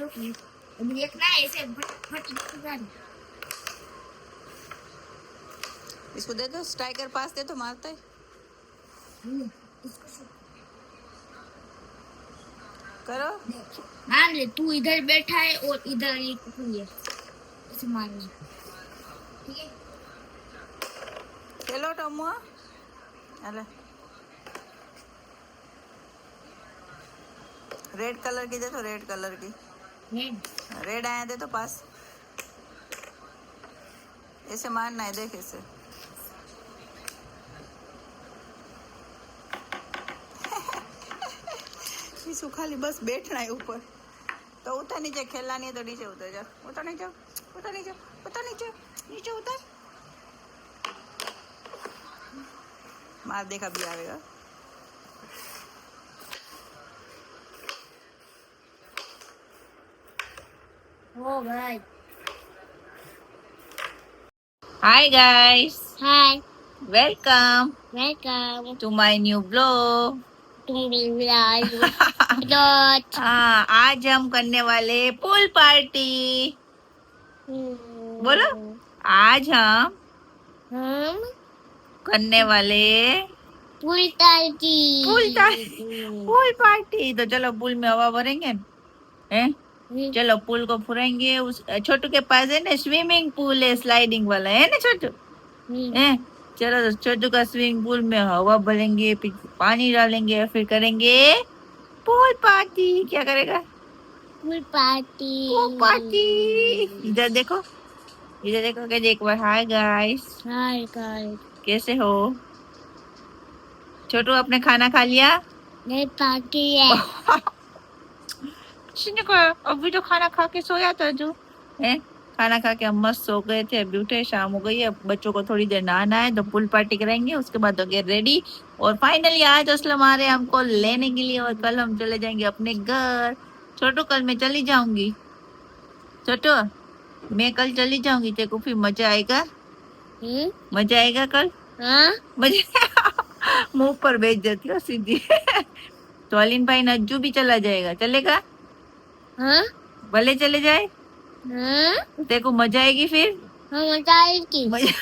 अभी एक ना ऐसे फट इसको दे दो, स्ट्राइकर पास दे तो मारता है। करो। मान ले तू इधर बैठा है और इधर ये कुकुर है, ऐसे मारना, ठीक है? चलो टमो, अरे रेड कलर की दे तो, रेड कलर की, रेड आया दे तो पास, ऐसे मारना है, देख ऐसे। इसको खाली बस बैठना है ऊपर, तो उतर नीचे, खेलना नहीं है तो नीचे उतर जा, उतर नीचे, उतर नीचे, उतर नीचे, नीचे उतर, मार देखा भी आएगा। ओ भाई, hi guys, hi, welcome welcome to my new blog. टू डॉट। हाँ, आज हम करने वाले पूल पार्टी। बोलो, आज हम करने वाले पूल पार्टी। Pool party. तो चलो पूल में हवा भरेंगे, हैं? चलो पूल को फुराएंगे। उस छोटू के पास है ना स्विमिंग पूल है, स्लाइडिंग वाला है ना छोटू, हैं? चलो तो छोटू का स्विमिंग पूल में हवा भरेंगे, फिर पानी डालेंगे, फिर करेंगे पूल पार्टी। क्या करेगा? Pool party. Pool party. इधर देखो, इधर देखो, क्या एक बार। हाय गाइस, हाय गाइस, कैसे हो? छोटू आपने खाना खा लिया? नहीं पार्टी है। किसने कहा? अभी तो खाना खा के सोया था जो है। खाना खा के हम मस्त सो गए थे, अभी उठे, शाम हो गई है। बच्चों को थोड़ी देर नहाना है, तो पूल पार्टी कराएंगे, उसके बाद हो गया रेडी। और फाइनली आज असलम आ रहे हैं हमको लेने के लिए, और कल हम चले जाएंगे अपने घर। छोटू कल मैं चली जाऊंगी, छोटू मैं कल चली जाऊंगी, तेरे को फिर मजा आएगा, मजा आएगा कल। हाँ? मजा मुंह पर भेज देती हो सीधी। तो अलीन भाई नज्जू भी चला जाएगा, चलेगा? हाँ? भले चले जाए, हाँ? देखो मजा आएगी फिर। हाँ, मजा आएगी।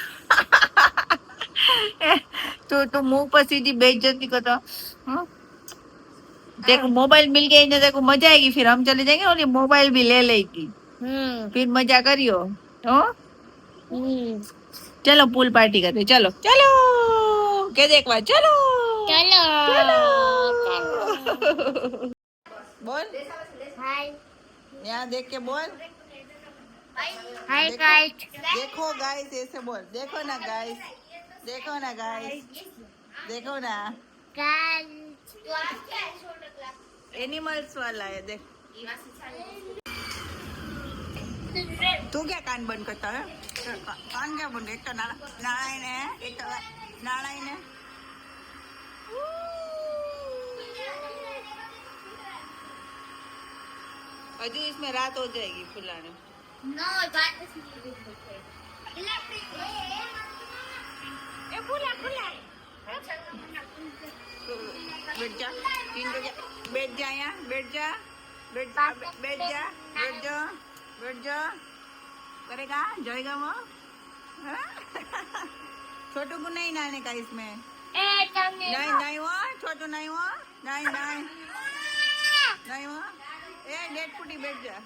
तो मुंह पर सीधी बेइज्जती को तो, हाँ? देखो मोबाइल मिल गया ना, देखो मजा आएगी, फिर हम चले जाएंगे और ये मोबाइल भी ले लेगी, फिर मजा करियो। हो चलो पूल पार्टी करते, चलो चलो, क्या देख बार, चलो चलो चलो। बोल, हाय, यहाँ देख के बोल। हाय देखो, गाइस, देखो गाइस, ऐसे बोल, देखो ना गाइस, देखो ना गाइस, देखो ना। एनिमल्स वाला है, देख। तू क्या कान बंद करता है? कान क्या बंद? एक तो नारायण है, एक तो नारायण है। अजू इसमें रात हो जाएगी फुलाने। बैठ जा, बैठ जा यहाँ, बैठ जा, बैठ जा, बैठ जा, बैठ जा, बैठ जा। करेगा, जाएगा वो। छोटू को नहीं नहाने का इसमें, नहीं नहीं वो छोटू, नहीं वो, नहीं नहीं नहीं वो। ए डेट फुटी, बैठ जा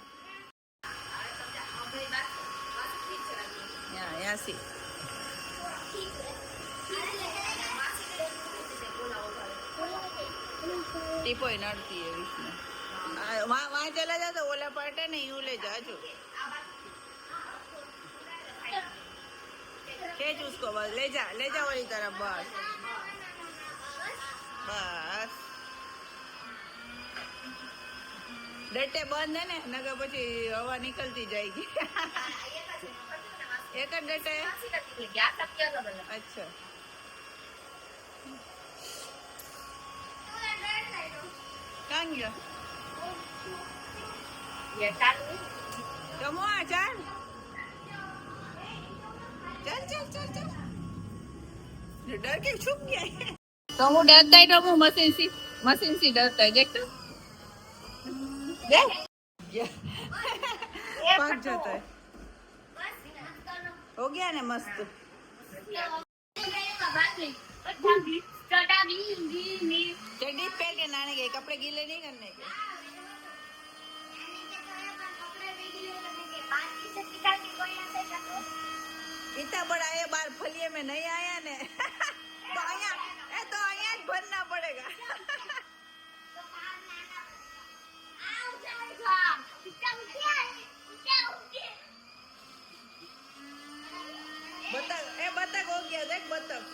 यहाँ से। टीपो नड़ती है इसमें, वहाँ चला जा तो ओला पाटे नहीं, यूं ले जा जो, खींच उसको, बस ले जा वाली तरफ, बस बस। डटे बंद है ने, नगर પછી હવા निकलती जाएगी। एक डटे है। अच्छा, कहाँ गया? कमो चल चल चल चल चल, डर के छुप गया है। तो वो डरता है, तो वो मशीन सी डरता है, देख तो देख। उठ जाता है हो गया ना मस्त चड्डी पहन के नहाने गए कपड़े गीले नहीं करने के इतना बड़ा ये बार फलिए में नहीं आया ने तो आया भरना पड़ेगा बतख हो गया देख बतख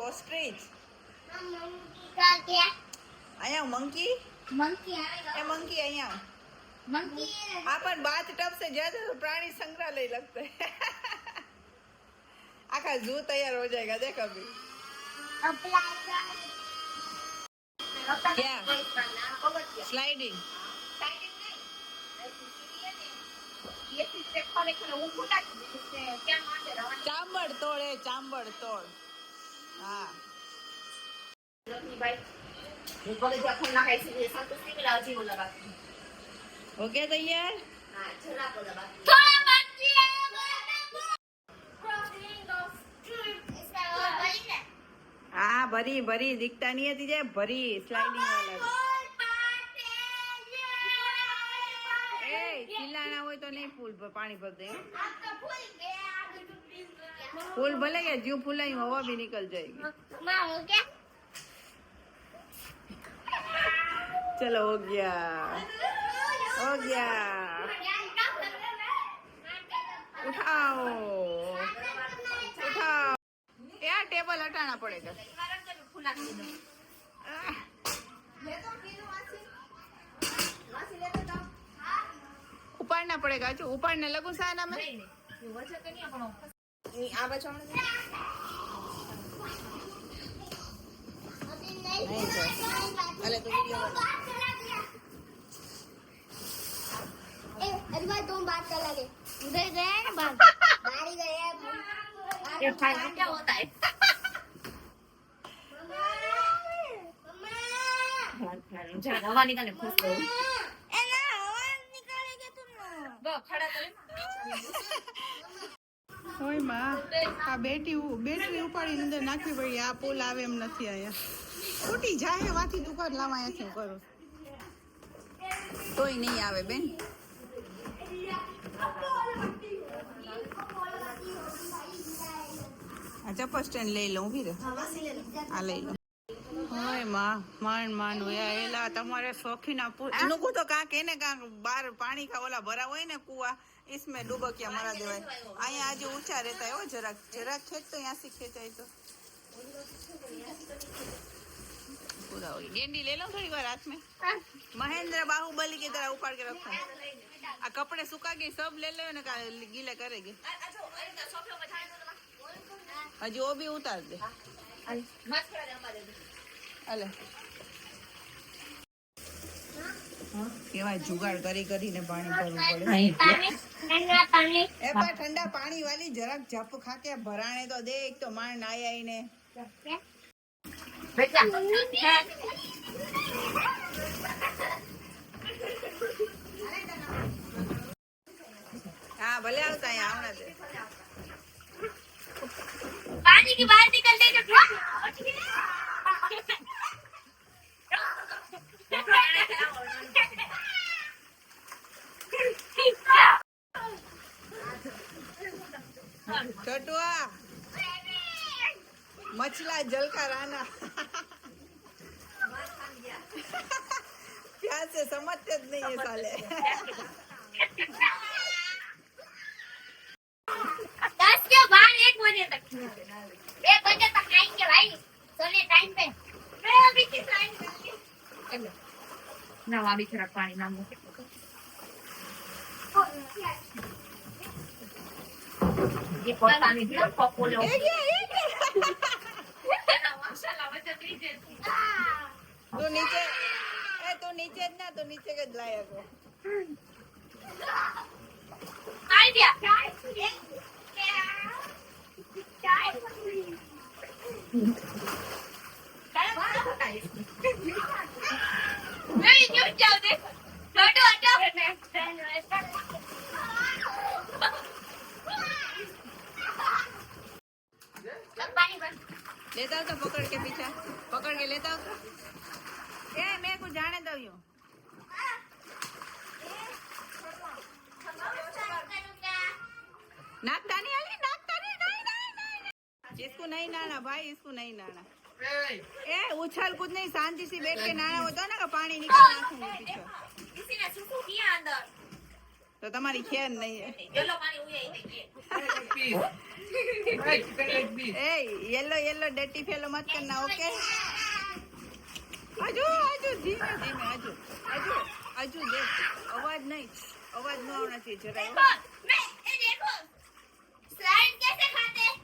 ઓસ્ટ્રીચ અહીંયા મંકી ए मंकी અહીંયા अपन बाथ टब से ज्यादा तो प्राणी संग्रहालय लगता है आखा जू तैयार हो जाएगा देख अभी क्या स्लाइडिंग चांबड़ तोड़ हाँ हो गया तैयार हाँ भरी भरी दिखता नहीं है तुझे भरी स्लाइडिंग वाला चिल्लाना हो तो नहीं फूल पानी भर दे फूल भले गया जीव फूलाई हवा भी निकल जाएगी चलो हो गया उठाओ यार टेबल हटाना पड़ेगा उपाड़ना पड़ेगा जो उपाड़ने लगू साना में अरे तो वीडियो तुम बात कर लगे उधर गए ना बाहर ही गए ये फाइनल क्या होता है हवा निकाले खुश हो હોય માં આ બેટરી ઉપાડીને અંદર નાખવી પડી આ પુલ આવે એમ નથી આયા તૂટી જાય વાથી દુકાન લાવાયા શું કરું तोय नहीं आवे बेन चप्पल स्टैंड ले लो फिर आ ले लो હોય માં માંડ હોયા એલા તમારે શોખીના પુલ अनुकू तो का के ने का बाहर पानी का वाला भरा हुआ है ना कुआ इसमें डुबकिया मरा देवाय आया आज ऊंचा रहता है वो जरा खेत तो यहाँ से खेचाई तो पूरा हो गया गेंडी ले लो थोड़ी बार हाथ में महेंद्र बाहुबली की तरह उपाड़ के रखो आ कपड़े सुखा गए सब ले लो ना गीले करेंगे हजी वो भी उतार दे अले केवा जुगाड़ કરીને પાણી ભરવું પડે એ પા ઠંડા પાણી વાલી જરાક જપ ખાકે ભરાણે તો દે એક તો માણ આયા આઈને हाँ भले आवता है आवना दे पानी की बाहर निकल दे जो छोटुआ मछला जल का राना प्यार से समझते नहीं है साले 10 के बाद 1 बजे तक 1 बजे तक आएंगे भाई सोने टाइम पे मैं अभी किस टाइम कर ना अभी थोड़ा पानी ना मुझे ये पता नहीं क्या पॉपुलर माशाल्लाह बच्चा नीचे तो नीचे ना तो नीचे के लाया को आइडिया नहीं न्यूज़ जाओ देखो छोटू हटो पानी बंद लेता हो तो पकड़ के पीछा पकड़ के लेता हो तो ए मैं कुछ जाने दो यूं नाकता नहीं अली नाकता नहीं नहीं इसको नहीं नाना भाई इसको नहीं नाना ए उछल कुछ नहीं शांति से बैठ के नाना होता है ना कि पानी निकाल नाखूंगी पीछे किसी ने सुसु किया अंदर तो तुम्हारी खेल नहीं है येलो पानी हुई है ए येलो येलो डर्टी फेलो मत करना ओके आजू आजू धीमे धीमे आजू आजू आजू देख आवाज नहीं आवाज न आना चाहिए जरा देखो मैं ये देखो स्लाइड कैसे खाते हैं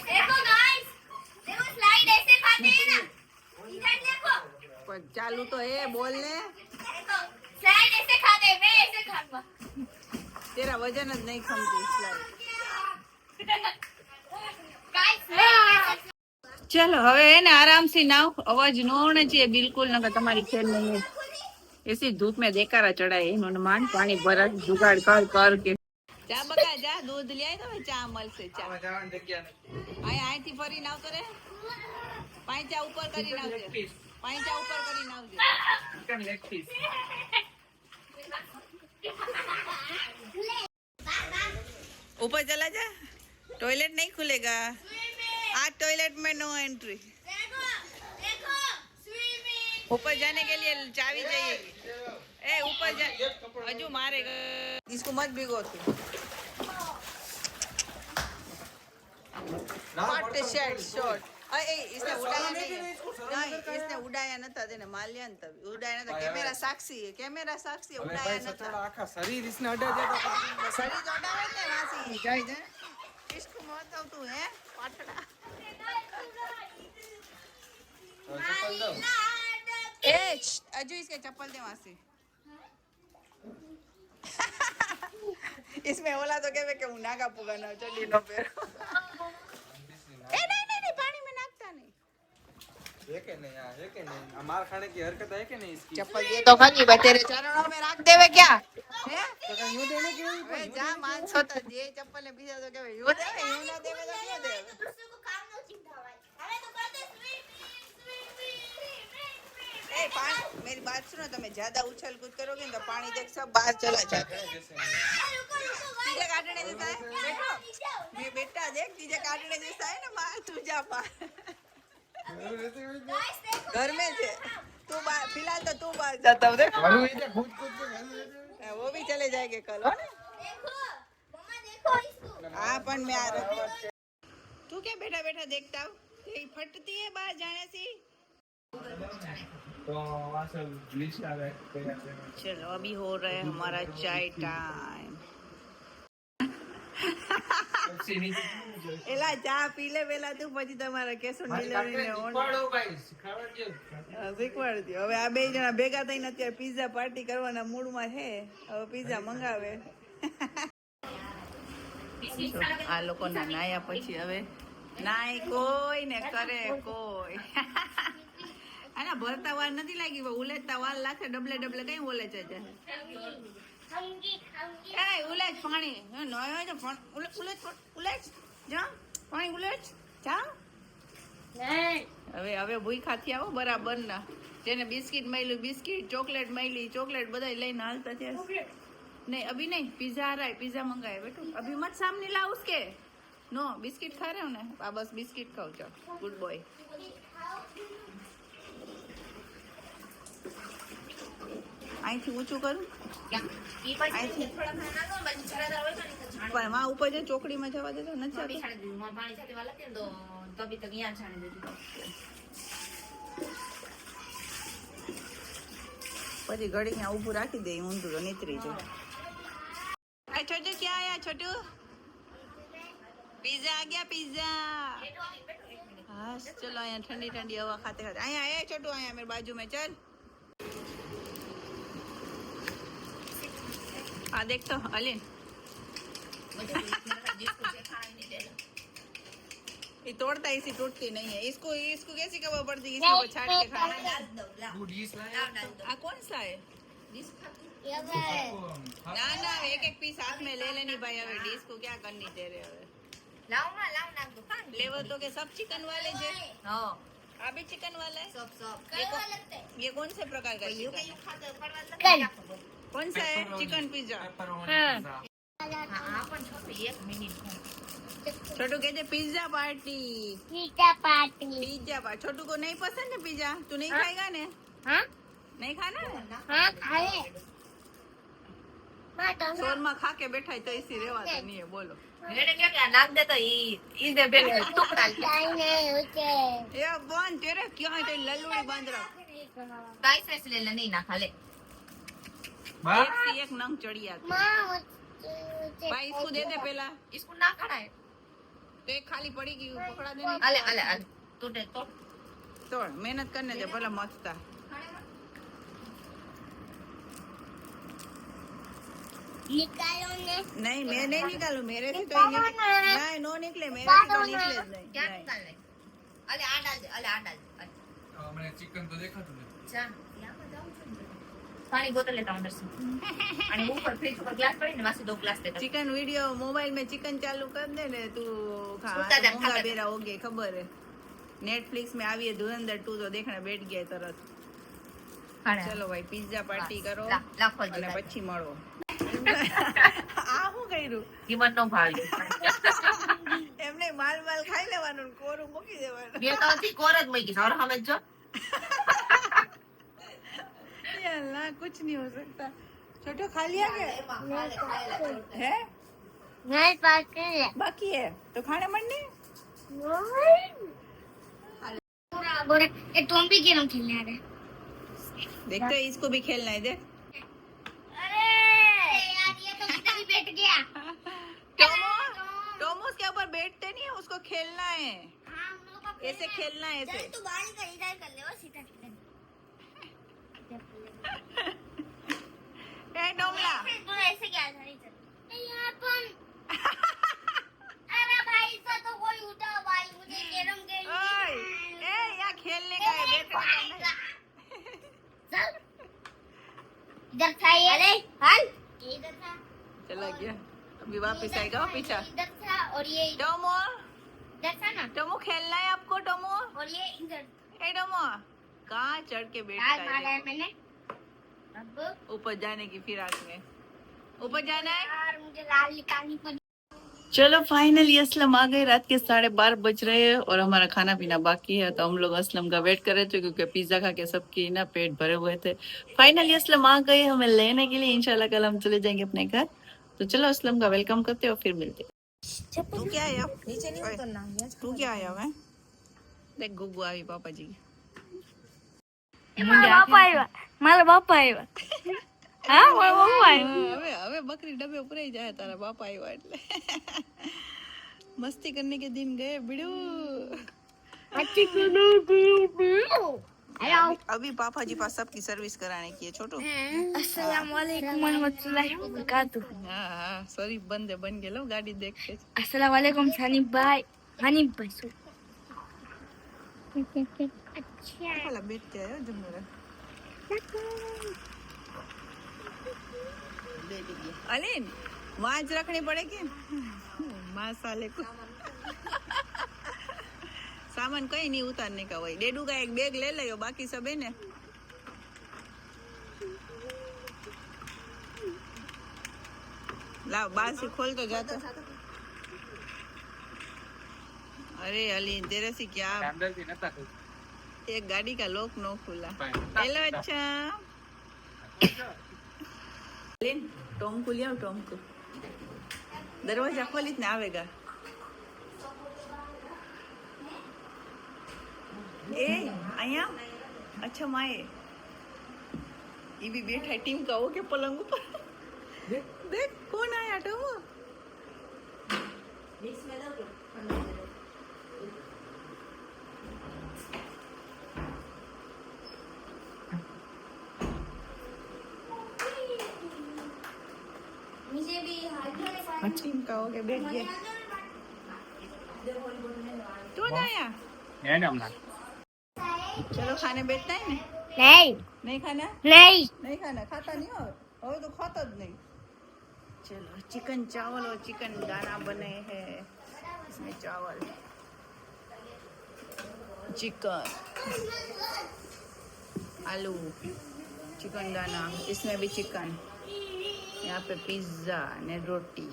देखो गाइस देखो स्लाइड ऐसे खाते हैं ना इधर देखो पर चालू तो है बोलने देखो स्लाइड ऐसे खाते हैं मैं ऐसे खाऊंगा तेरा वजन જ નહીં ખમતી સ્લાઇડ गाइस ચલો હવે એને આરામથી નાવ અવાજ ન હોને चाहिए बिल्कुल નકર તમારી ખેલ નહીં है ऐसी धूप में देकारा चढ़ाए इन्होंने मान पानी भरा जुगाड़ कर कर के चा बका जा दूध ले आई तो चा મળશે ચા અહીંથી ફરીને આવતો રે પાંચા ઉપર કરીને આવજે પાંચા ઉપર કરીને આવજે ऊपर चला जा टॉयलेट नहीं खुलेगा आज टॉयलेट में नो एंट्री देखो देखो स्विमिंग ऊपर जाने के लिए चाबी चाहिए ए ऊपर जा अजू मारेगा इसको मत भिगो तू पार्ट शर्ट शॉर्ट ए इसने उड़ाया नहीं इसने उड़ाया नता देने माल्या न तब उड़ाया नता कैमरा साक्षी है उड़ाया नता આખા શરીર इसने અડે દે તો शरीर तो उड़ावे ने वासी जाई जा इसको मत आव तू है पाटड़ा ચપ્પલ દો ए अजू इसके चप्पल दे वहां से इसमें ओला तो कहवे कि હું નાગા પુગા ના ચડી નો પેર ए नहीं पानी में नाखता नहीं है कि नहीं यार है कि नहीं हमार खाने की हरकत है कि नहीं इसकी चप्पल दे तो खरी बा तेरे चरणों में रख देवे क्या हैं तो कहीं यूं देने की नहीं ए जा मानसो तो जे चप्पल ने पीछा तो कहवे यूं देवे यूं ना देवे तो क्यों देवे दूसरे को काम नो चिंता भाई हमें तो कहते स्विमिंग ए पानी मेरी बात सुनो તમે ज्यादा उछल कूद करोगे तो पानी देख सब बाहर चला जाएगा तुझे काटने जैसा है देखो ये बेटा देख तुझे काटने जैसा है ना मार तू जा बाहर घर में से तू फिलहाल तो तू बाहर जाता हो देख घरों इधर कूद कूद के वो भी चले जाएंगे कल हो ना देखो मम्मा देखो इसको हाँ पण मैं आ रहा तू क्या बैठा बैठा देखता हो ये फटती है बाहर जाने से तो वहां से ग्लिच आ रहा है चलो अभी हो रहा है हमारा चाय टाइम एला चा पी ले वेला तू પછી તમારા કેસો ડિલિવરી ને ઓન શીખવાડી દો હવે આ બે જણા ભેગા થઈને અત્યારે પિઝા પાર્ટી કરવાના મૂડમાં છે હવે પિઝા મંગાવે આ લોકો ના નાયા પછી હવે નાય કોઈ ને કરે કોઈ આના ભરતા વાર નથી લાગી ઉલેચતા વાર લાગે ડબલે ડબલે કઈ બોલે છે खाऊंगी खाऊंगी એ ઉલેચ પાણી નયો હોય તો ઉલેચ જા પાણી ઉલેચ જા नहीं હવે હવે ભૂખ્યા થયા હો બરાબર ના જેને બિસ્કિટ મળ્યું બિસ્કિટ ચોકલેટ મળી ચોકલેટ બધા લઈને હાલતા થયા नहीं अभी नहीं पिज्जा आ रहा है पिज्जा मंगाए बेटू अभी मत सामने ला उसके नो बिस्किट खा रहे हो ना आ बस बिस्किट खाओ जाओ गुड बॉय અહીંથી ઊંચું કરું ये पानी थोड़ा खाना दो बस चला जाओ तो नहीं तो પણ માં ઉપર જે ચોકડીમાં જવા દેતો નથી अभी જતો. छाड़ दूँ मैं पानी छाते वाला थे तो अभी तक यहाँ छाड़ देती પછી ઘડી ત્યાં ઊભું રાખી દે ઊંધું તો નીતરી જાય. આ છોટુ ક્યાં આયા છોટુ पिज्जा आ गया पिज्जा हाँ चलो यहाँ ठंडी ठंडी हवा खाते खाते आया आया छोटू आया मेरे बाजू में चल हाँ देख तो अलिन ये तोड़ता है, इसी टूटती नहीं है। इसको इसको कैसी खबर पड़ती है इसके ऊपर छाट के खाना? तू डिश लाया आ कौन सा है? ये भाई ना ना, एक एक पीस हाथ में ले लेनी भाई। હવે ડીશ को क्या करनी तेरे? હવે लाओ ना दुकान लेवो तो के सब चिकन वाले છે? हाँ आ भी चिकन वाला है? सब ये कौन से प्रकार का चिकन? कल कौन सा है? Chicken pizza. हाँ पण छोटू एक मिनिट छोटू कहते pizza party. Pizza party pizza party. छोटू को नहीं पसंद है पिज्जा? तू नहीं खाएगा ने? हाँ नहीं खाना? हाँ खाए बात शोरमा खा के बैठा है तो इसी रेवाता नहीं है। बोलो એને કેટલા નાખ દે તો ઈ દે પેલે ટુકડા नहीं उसे ये बंद तेरे क्यों है? तेरी लल्लूड़ी बंद रख। કાઈ સાઈઝ લે લે નહીં નાખા લે બા एक से एक नंग चढ़िया तू। माँ भाई इसको दे दे पहला। इसको ना खड़ाए तो एक खाली पड़ी की पकड़ा देनी। अले अले अले टूटे तो तोड़, मेहनत करने दे भला मचता। निकालो ने नहीं मैं नहीं निकालू, मेरे से तो ही नहीं नो निकले, मेरे से तो निकले ज नहीं। क्या नहीं। निकाल ले अले आ डाल दे अले आ डाल दे મને ચિકન તો દેખાતું નથી. જા यहाँ पर जाऊँ पानी बोतल लेता हूँ अंदर से અને ऊपर फ्रिज ऊपर ग्लास पड़ी ने वासे 2 ग्लास देता चिकन वीडियो मोबाइल में चिकन चालू कर दे ने तू खा। सुनता जा, मूंगा खाता बेरा हो गए खबर है। नेटफ्लिक्स में આવી है धुरंधर 2 तो देखने बैठ गया तरत। खाने चलो भाई पिज्जा पार्टी करो ला खोल અને दे પછી મળો। આ હું કર્યું? જીવન નો ભાવ એમને માલ માલ ખાઈ લેવાનું ને કોરું મૂકી દેવાનું। બે તો થી કોર જ મૂકી સર હમે જો ये अल्लाह कुछ नहीं हो सकता। छोटो खा लिया क्या? है नहीं पार्टी बाकी है तो खाने मंडी। पूरा बोले ये तुम भी गेम खेलने आ रहे देख तो इसको भी खेलना है देख। अरे यार ये तो इधर ही बैठ गया टोमो टोमो उसके ऊपर बैठते नहीं है, उसको खेलना है। हाँ हम लोग को ऐसे खेलना है ऐसे। तू बाहर का इधर कर ले वो सीधा सीधा ए टोमला तू ऐसे क्या नहीं चल यार पण अरे भाई इसका तो कोई उठा भाई मुझे कैरम खेलनी ओए ए यहाँ खेलने का है, बैठने का नहीं। चल इधर था ये अरे हल ये इधर था चला गया, अभी वापस आएगा पीछा। इधर था और ये टोमो इधर था ना टोमो खेलना है आपको टोमो। और ये इधर ए टोमो कहाँ चढ़ के लाल बैठता मारा है? है मैंने अब ऊपर जाने की फिराक में ऊपर जाना है। यार मुझे लाल निकालनी पड़ी चलो फाइनली असलम आ गए। रात के 12:30 बज रहे हैं और हमारा खाना पीना बाकी है, तो हम लोग असलम का वेट कर रहे थे क्योंकि पिज्जा खा के सबकी ना पेट भरे हुए थे। फाइनली असलम आ गए हमें लेने के लिए। इंशाल्लाह कल हम चले जाएंगे अपने घर। तो चलो असलम का वेलकम करते हैं और फिर मिलते हैं। तू क्या आया नीचे नहीं उतरना। तू क्या आया मैं देख गुगु आई पापा जी की। મારા બાપા આવ્યા મારા બાપા આવ્યા હા મારા બાપા આવ્યા હવે હવે બકરી ડબ્બે ઉપરાઈ જાય તારા બાપા આવ્યા એટલે મસ્તી करने के दिन गए बिड़ू। अच्छी सुनो बिल्लू हेलो अभी पापा जी पास सबकी सर्विस कराने की है छोटू। अस्सलाम वालेकुम वरहमतुल्लाहि वबरकातुह हाँ हाँ सॉरी बंदे बन गए लो गाड़ी देख के। अस्सलाम वालेकुम हनीफ भाई अच्छा वाला बैठते आयो जमरा अलीन वहाँ ज रखनी पड़ेगी माँ साले को। सामान कहीं नहीं उतारने का वही डेडू का एक बैग ले लियो बाकी सब है ने। लाओ बाहर से खोल तो जाता। अरे अलीन तेरे से क्या અંદરથી નતા ખુશ. एक गाड़ी का लॉक नो खुला। हेलो अच्छा अलीन टॉम को लिया टॉम को दरवाजा खोली ना आवेगा। ए आया अच्छा माए ये भी बैठा है टीम का हो के पलंग ऊपर। देख कौन आया टॉम। मुझे भी टीम का हो के बैठ गया। तू कौन आया चलो खाने बैठना है ना નહીં नहीं खाना નહીં नहीं खाना खाता नहीं हो હવે તો खाता જ नहीं चलो चिकन चावल और चिकन दाना बने हैं इसमें चावल चिकन आलू चिकन दाना इसमें भी चिकन यहाँ पे पिज्ज़ा ने रोटी